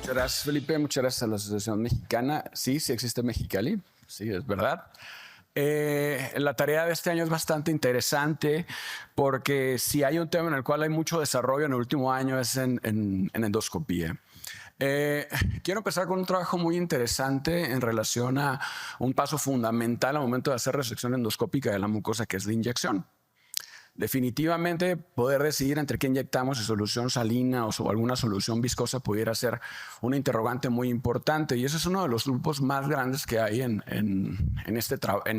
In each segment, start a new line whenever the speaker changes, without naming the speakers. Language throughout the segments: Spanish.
Muchas gracias, Felipe. Muchas gracias a la Asociación Mexicana. Sí, sí existe Mexicali. Sí, es verdad. La tarea de este año es bastante interesante porque si hay un tema en el cual hay mucho desarrollo en el último año es en endoscopía. Quiero empezar con un trabajo muy interesante en relación a un paso fundamental al momento de hacer resección endoscópica de la mucosa, que es la inyección. Definitivamente poder decidir entre qué inyectamos, si solución salina o alguna solución viscosa, pudiera ser una interrogante muy importante, y ese es uno de los grupos más grandes que hay en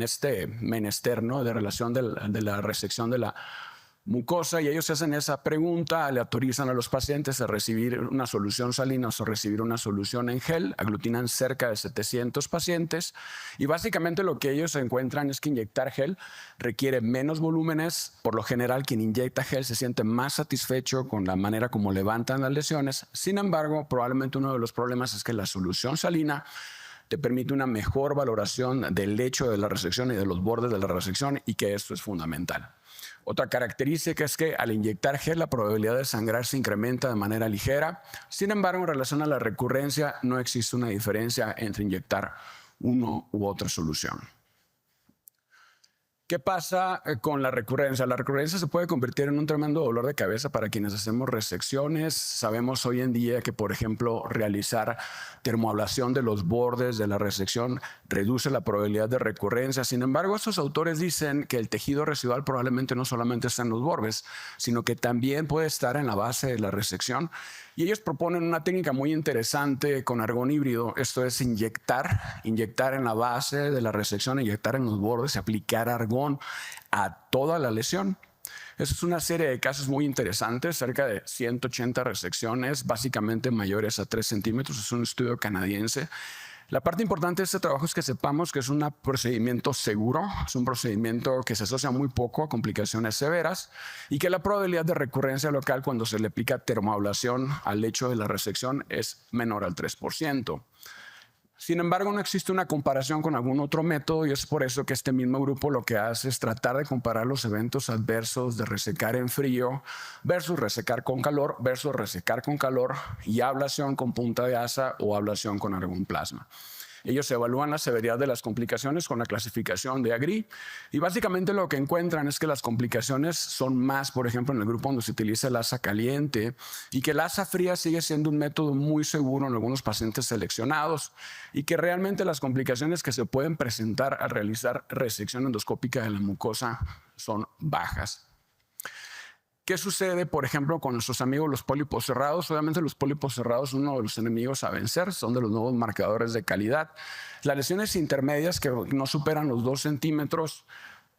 este menester, ¿no?, de relación de la resección de la mucosa, y ellos hacen esa pregunta, le autorizan a los pacientes a recibir una solución salina o recibir una solución en gel, aglutinan cerca de 700 pacientes, y básicamente lo que ellos encuentran es que inyectar gel requiere menos volúmenes. Por lo general, quien inyecta gel se siente más satisfecho con la manera como levantan las lesiones. Sin embargo, probablemente uno de los problemas es que la solución salina te permite una mejor valoración del lecho de la resección y de los bordes de la resección, y que esto es fundamental. Otra característica es que al inyectar gel la probabilidad de sangrar se incrementa de manera ligera. Sin embargo, en relación a la recurrencia no existe una diferencia entre inyectar una u otra solución. ¿Qué pasa con la recurrencia? La recurrencia se puede convertir en un tremendo dolor de cabeza para quienes hacemos resecciones. Sabemos hoy en día que, por ejemplo, realizar termoablación de los bordes de la resección reduce la probabilidad de recurrencia. Sin embargo, estos autores dicen que el tejido residual probablemente no solamente está en los bordes, sino que también puede estar en la base de la resección. Y ellos proponen una técnica muy interesante con argón híbrido. Esto es inyectar en la base de la resección, inyectar en los bordes y aplicar argón a toda la lesión. Eso es una serie de casos muy interesantes, cerca de 180 resecciones, básicamente mayores a 3 centímetros. Es un estudio canadiense. La parte importante de este trabajo es que sepamos que es un procedimiento seguro, es un procedimiento que se asocia muy poco a complicaciones severas, y que la probabilidad de recurrencia local cuando se le aplica termoablación al lecho de la resección es menor al 3%. Sin embargo, no existe una comparación con algún otro método, y es por eso que este mismo grupo lo que hace es tratar de comparar los eventos adversos de resecar en frío versus resecar con calor, versus resecar con calor y ablación con punta de asa o ablación con argón plasma. Ellos evalúan la severidad de las complicaciones con la clasificación de AGRI, y básicamente lo que encuentran es que las complicaciones son más, por ejemplo, en el grupo donde se utiliza el asa caliente, y que el asa fría sigue siendo un método muy seguro en algunos pacientes seleccionados, y que realmente las complicaciones que se pueden presentar al realizar resección endoscópica de la mucosa son bajas. ¿Qué sucede, por ejemplo, con nuestros amigos los pólipos cerrados? Obviamente los pólipos cerrados son uno de los enemigos a vencer, son de los nuevos marcadores de calidad. Las lesiones intermedias que no superan los 2 centímetros,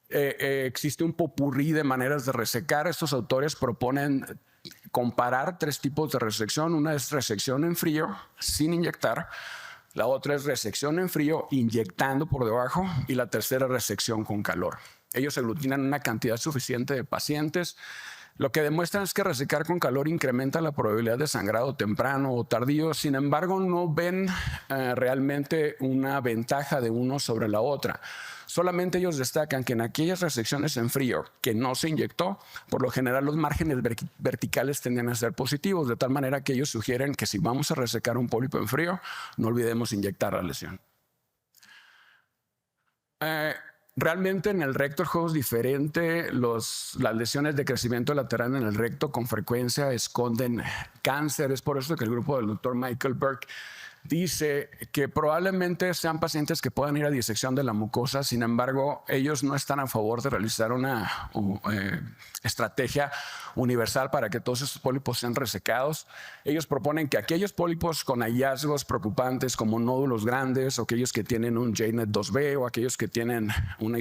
existe un popurrí de maneras de resecar. Estos autores proponen comparar 3 tipos de resección. Una es resección en frío, sin inyectar. La otra es resección en frío, inyectando por debajo. Y la tercera es resección con calor. Ellos aglutinan una cantidad suficiente de pacientes. Lo que demuestran es que resecar con calor incrementa la probabilidad de sangrado temprano o tardío. Sin embargo, no ven realmente una ventaja de uno sobre la otra. Solamente ellos destacan que en aquellas resecciones en frío que no se inyectó, por lo general los márgenes verticales tendían a ser positivos, de tal manera que ellos sugieren que si vamos a resecar un pólipo en frío, no olvidemos inyectar la lesión. Realmente en el recto el juego es diferente. Las lesiones de crecimiento lateral en el recto con frecuencia esconden cáncer. Es por eso que el grupo del doctor Michael Burke dice que probablemente sean pacientes que puedan ir a disección de la mucosa. Sin embargo, ellos no están a favor de realizar una estrategia universal para que todos estos pólipos sean resecados. Ellos proponen que aquellos pólipos con hallazgos preocupantes como nódulos grandes, o aquellos que tienen un JNET 2B, o aquellos que tienen una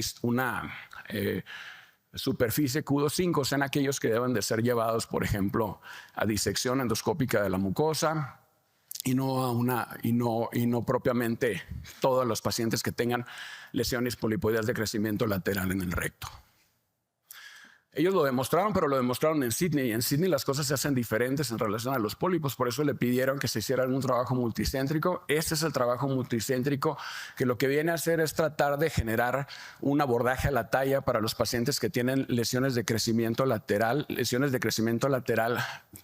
superficie Q2.5, sean aquellos que deben de ser llevados, por ejemplo, a disección endoscópica de la mucosa, y no propiamente todos los pacientes que tengan lesiones polipoideas de crecimiento lateral en el recto. Ellos lo demostraron, pero lo demostraron en Sydney. En Sydney las cosas se hacen diferentes en relación a los pólipos, por eso le pidieron que se hiciera un trabajo multicéntrico. Este es el trabajo multicéntrico, que lo que viene a hacer es tratar de generar un abordaje a la talla para los pacientes que tienen lesiones de crecimiento lateral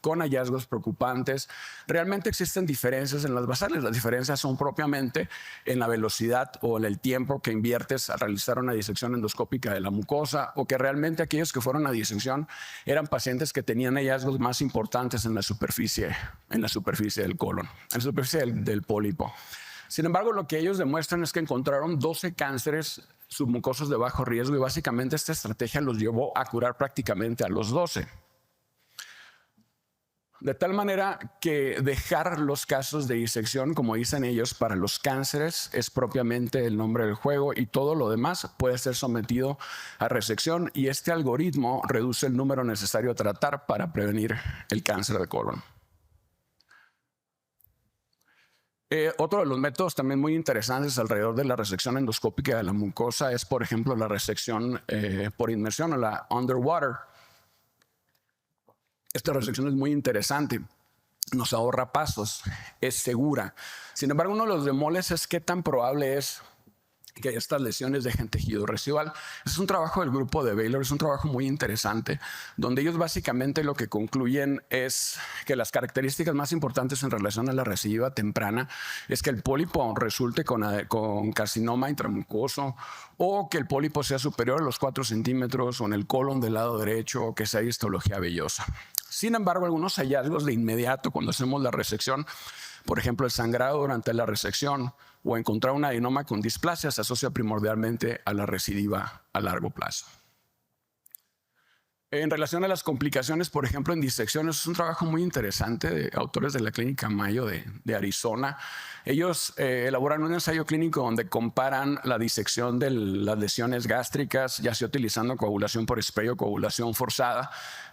con hallazgos preocupantes. Realmente existen diferencias en las basales. Las diferencias son propiamente en la velocidad o en el tiempo que inviertes a realizar una disección endoscópica de la mucosa, o que realmente aquellos que fueron a disección eran pacientes que tenían hallazgos más importantes en la superficie del colon, en la superficie del pólipo. Sin embargo, lo que ellos demuestran es que encontraron 12 cánceres submucosos de bajo riesgo, y básicamente esta estrategia los llevó a curar prácticamente a los 12. De tal manera que dejar los casos de disección, como dicen ellos, para los cánceres es propiamente el nombre del juego, y todo lo demás puede ser sometido a resección, y este algoritmo reduce el número necesario a tratar para prevenir el cáncer de colon. Otro de los métodos también muy interesantes alrededor de la resección endoscópica de la mucosa es, por ejemplo, la resección por inmersión o la underwater. Esta resección es muy interesante, nos ahorra pasos, es segura. Sin embargo, uno de los bemoles es qué tan probable es que estas lesiones dejen tejido residual. Es un trabajo del grupo de Baylor, es un trabajo muy interesante, donde ellos básicamente lo que concluyen es que las características más importantes en relación a la recidiva temprana es que el pólipo resulte con carcinoma intramucoso, o que el pólipo sea superior a los 4 centímetros, o en el colon del lado derecho, o que sea histología vellosa. Sin embargo, algunos hallazgos de inmediato cuando hacemos la resección, por ejemplo, el sangrado durante la resección o encontrar un adenoma con displasia, se asocia primordialmente a la recidiva a largo plazo. En relación a las complicaciones, por ejemplo, en disecciones, es un trabajo muy interesante de autores de la Clínica Mayo de Arizona. Ellos elaboran un ensayo clínico donde comparan la disección de las lesiones gástricas, ya sea utilizando coagulación por spray o coagulación forzada.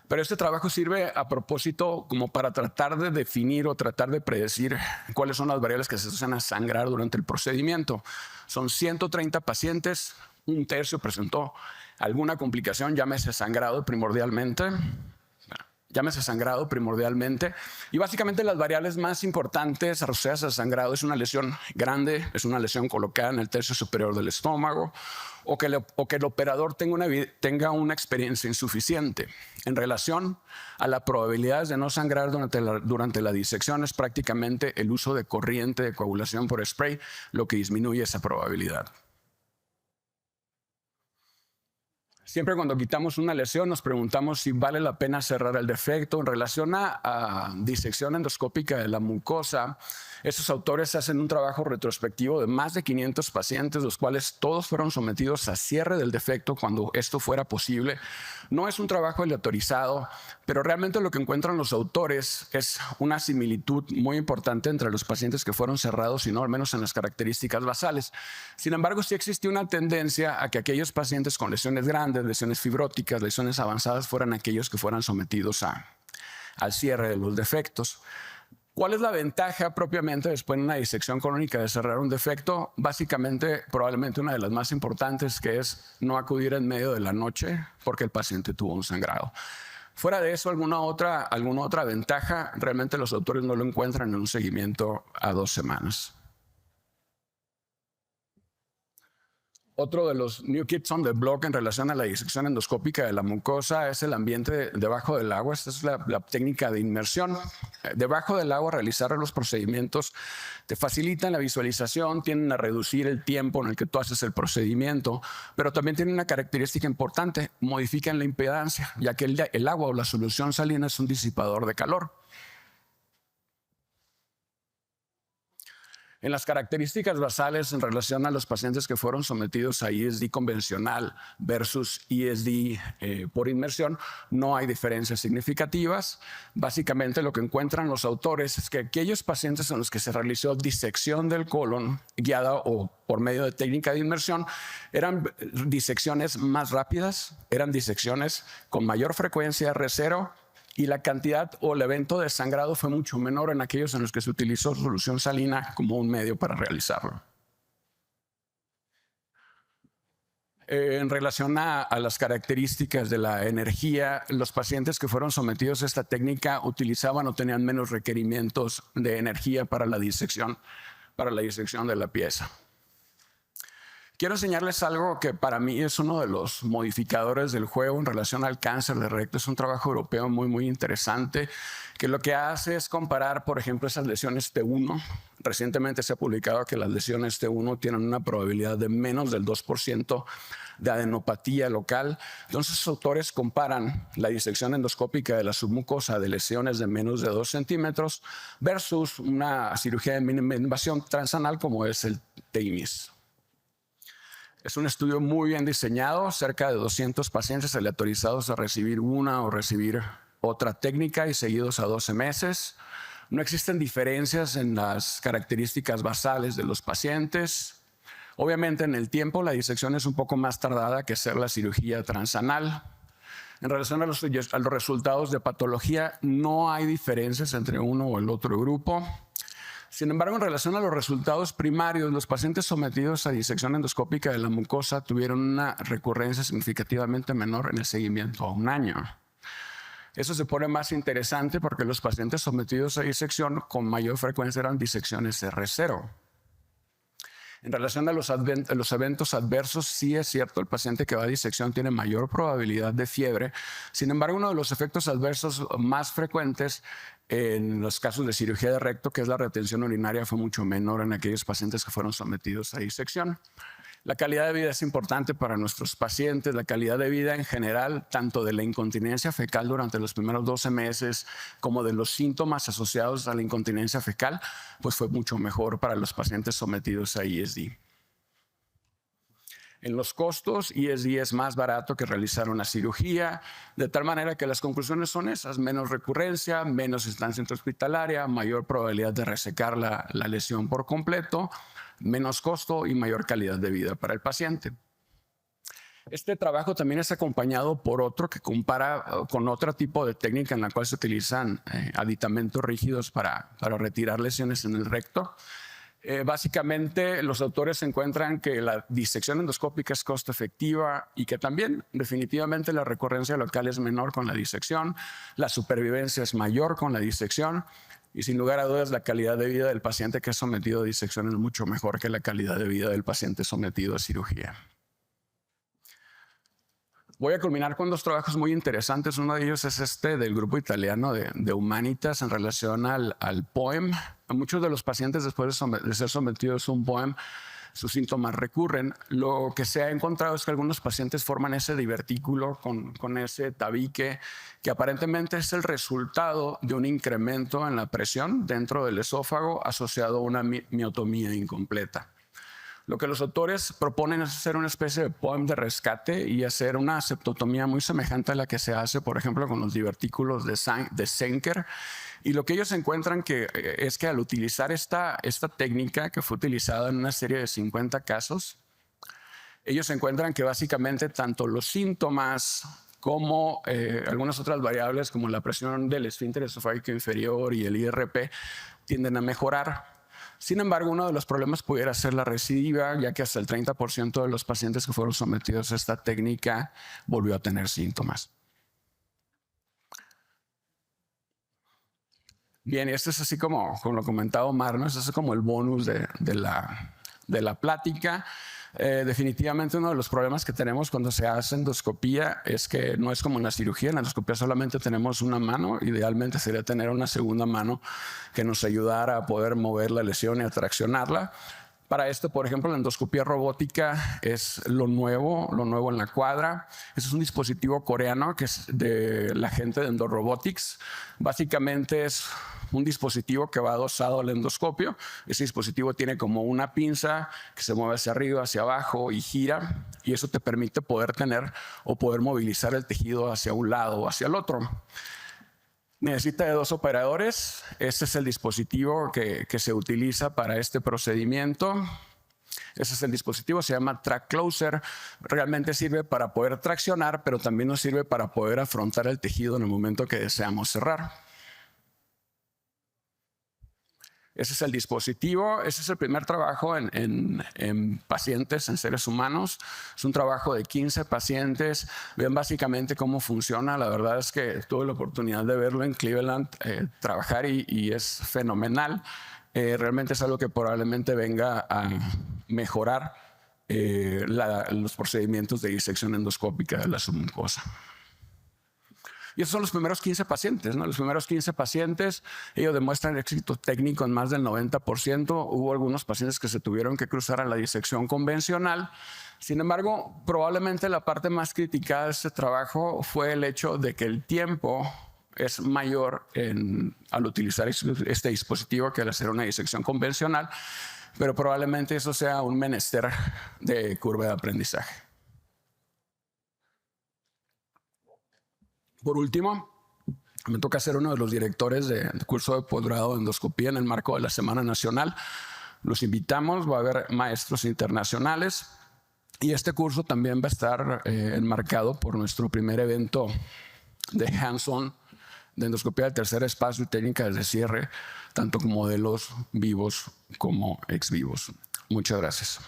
Pero este trabajo sirve a propósito como para tratar de definir o tratar de predecir cuáles son las variables que se asocian a sangrar durante el procedimiento. Son 130 pacientes, un tercio presentó alguna complicación, llámese sangrado primordialmente, y básicamente las variables más importantes asociadas al sangrado es una lesión grande, es una lesión colocada en el tercio superior del estómago, o que el operador tenga una experiencia insuficiente. En relación a la probabilidad de no sangrar durante la disección, es prácticamente el uso de corriente de coagulación por spray lo que disminuye esa probabilidad. Siempre cuando quitamos una lesión nos preguntamos si vale la pena cerrar el defecto. En relación a disección endoscópica de la mucosa, estos autores hacen un trabajo retrospectivo de más de 500 pacientes, los cuales todos fueron sometidos a cierre del defecto cuando esto fuera posible. No es un trabajo aleatorizado, pero realmente lo que encuentran los autores es una similitud muy importante entre los pacientes que fueron cerrados, y no al menos en las características basales. Sin embargo, sí existe una tendencia a que aquellos pacientes con lesiones grandes, lesiones fibróticas, lesiones avanzadas, fueran aquellos que fueran sometidos al cierre de los defectos. ¿Cuál es la ventaja propiamente después de una disección colónica de cerrar un defecto? Básicamente, probablemente una de las más importantes, que es no acudir en medio de la noche porque el paciente tuvo un sangrado. Fuera de eso, alguna otra ventaja, realmente los autores no lo encuentran en un seguimiento a 2 semanas. Otro de los new kids on the block en relación a la disección endoscópica de la mucosa es el ambiente debajo del agua. Esta es la técnica de inmersión. Debajo del agua, realizar los procedimientos te facilitan la visualización, tienden a reducir el tiempo en el que tú haces el procedimiento, pero también tienen una característica importante: modifican la impedancia, ya que el agua o la solución salina es un disipador de calor. En las características basales en relación a los pacientes que fueron sometidos a ISD convencional versus ISD por inmersión, no hay diferencias significativas. Básicamente lo que encuentran los autores es que aquellos pacientes en los que se realizó disección del colon guiada o por medio de técnica de inmersión eran disecciones más rápidas, eran disecciones con mayor frecuencia R0, y la cantidad o el evento de sangrado fue mucho menor en aquellos en los que se utilizó solución salina como un medio para realizarlo. En relación a las características de la energía, los pacientes que fueron sometidos a esta técnica utilizaban o tenían menos requerimientos de energía para la disección de la pieza. Quiero enseñarles algo que para mí es uno de los modificadores del juego en relación al cáncer de recto. Es un trabajo europeo muy interesante que lo que hace es comparar, por ejemplo, esas lesiones T1. Recientemente se ha publicado que las lesiones T1 tienen una probabilidad de menos del 2% de adenopatía local. Entonces, los autores comparan la disección endoscópica de la submucosa de lesiones de menos de 2 centímetros versus una cirugía de mínima invasión transanal como es el TIMIS. Es un estudio muy bien diseñado, cerca de 200 pacientes aleatorizados a recibir una o recibir otra técnica y seguidos a 12 meses. No existen diferencias en las características basales de los pacientes. Obviamente en el tiempo la disección es un poco más tardada que hacer la cirugía transanal. En relación a los resultados de patología, no hay diferencias entre uno o el otro grupo. Sin embargo, en relación a los resultados primarios, los pacientes sometidos a disección endoscópica de la mucosa tuvieron una recurrencia significativamente menor en el seguimiento a 1 año. Eso se pone más interesante porque los pacientes sometidos a disección con mayor frecuencia eran disecciones R0. En relación a los eventos adversos, sí es cierto, el paciente que va a disección tiene mayor probabilidad de fiebre. Sin embargo, uno de los efectos adversos más frecuentes en los casos de cirugía de recto, que es la retención urinaria, fue mucho menor en aquellos pacientes que fueron sometidos a disección. La calidad de vida es importante para nuestros pacientes. La calidad de vida en general, tanto de la incontinencia fecal durante los primeros 12 meses como de los síntomas asociados a la incontinencia fecal, pues fue mucho mejor para los pacientes sometidos a ISD. En los costos, ISD es más barato que realizar una cirugía, de tal manera que las conclusiones son esas: menos recurrencia, menos estancia intrahospitalaria, mayor probabilidad de resecar la lesión por completo, menos costo y mayor calidad de vida para el paciente. Este trabajo también es acompañado por otro que compara con otro tipo de técnica en la cual se utilizan aditamentos rígidos para retirar lesiones en el recto. Básicamente, los autores encuentran que la disección endoscópica es costo efectiva y que también definitivamente la recurrencia local es menor con la disección, la supervivencia es mayor con la disección y sin lugar a dudas la calidad de vida del paciente que es sometido a disección es mucho mejor que la calidad de vida del paciente sometido a cirugía. Voy a culminar con 2 trabajos muy interesantes. Uno de ellos es este del grupo italiano de Humanitas en relación al POEM. A muchos de los pacientes, después de ser sometidos a un POEM, sus síntomas recurren. Lo que se ha encontrado es que algunos pacientes forman ese divertículo con ese tabique que aparentemente es el resultado de un incremento en la presión dentro del esófago asociado a una miotomía incompleta. Lo que los autores proponen es hacer una especie de POEM de rescate y hacer una septotomía muy semejante a la que se hace, por ejemplo, con los divertículos de Senker. Y lo que ellos encuentran es que al utilizar esta técnica que fue utilizada en una serie de 50 casos, ellos encuentran que básicamente tanto los síntomas como algunas otras variables como la presión del esfínter esofágico inferior y el IRP tienden a mejorar. Sin embargo, uno de los problemas pudiera ser la recidiva, ya que hasta el 30% de los pacientes que fueron sometidos a esta técnica volvió a tener síntomas. Bien, esto es así como lo comentaba Omar, ¿no? Esto es como el bonus de la plática. Definitivamente uno de los problemas que tenemos cuando se hace endoscopía es que no es como en la cirugía. En la endoscopía solamente tenemos una mano. Idealmente sería tener una segunda mano que nos ayudara a poder mover la lesión y a traccionarla. Para esto, por ejemplo, la endoscopía robótica es lo nuevo en la cuadra. Ese es un dispositivo coreano que es de la gente de Endorobotics. Básicamente es un dispositivo que va adosado al endoscopio. Ese dispositivo tiene como una pinza que se mueve hacia arriba, hacia abajo y gira. Y eso te permite poder tener o poder movilizar el tejido hacia un lado o hacia el otro. Necesita de 2 operadores. Este es el dispositivo que se utiliza para este procedimiento. Ese es el dispositivo, se llama Track Closer. Realmente sirve para poder traccionar, pero también nos sirve para poder afrontar el tejido en el momento que deseamos cerrar. Ese es el dispositivo, ese es el primer trabajo en pacientes, en seres humanos. Es un trabajo de 15 pacientes. Ven básicamente cómo funciona. La verdad es que tuve la oportunidad de verlo en Cleveland trabajar y es fenomenal. Realmente es algo que probablemente venga a mejorar los procedimientos de disección endoscópica de la submucosa. Y esos son los primeros 15 pacientes, ¿no? Los primeros 15 pacientes, ellos demuestran éxito técnico en más del 90%. Hubo algunos pacientes que se tuvieron que cruzar a la disección convencional. Sin embargo, probablemente la parte más criticada de este trabajo fue el hecho de que el tiempo es mayor al utilizar este dispositivo que al hacer una disección convencional, pero probablemente eso sea un menester de curva de aprendizaje. Por último, me toca ser uno de los directores del curso de posgrado de endoscopía en el marco de la Semana Nacional. Los invitamos, va a haber maestros internacionales y este curso también va a estar enmarcado por nuestro primer evento de hands-on de endoscopía del tercer espacio y técnicas de cierre, tanto con modelos vivos como ex vivos. Muchas gracias.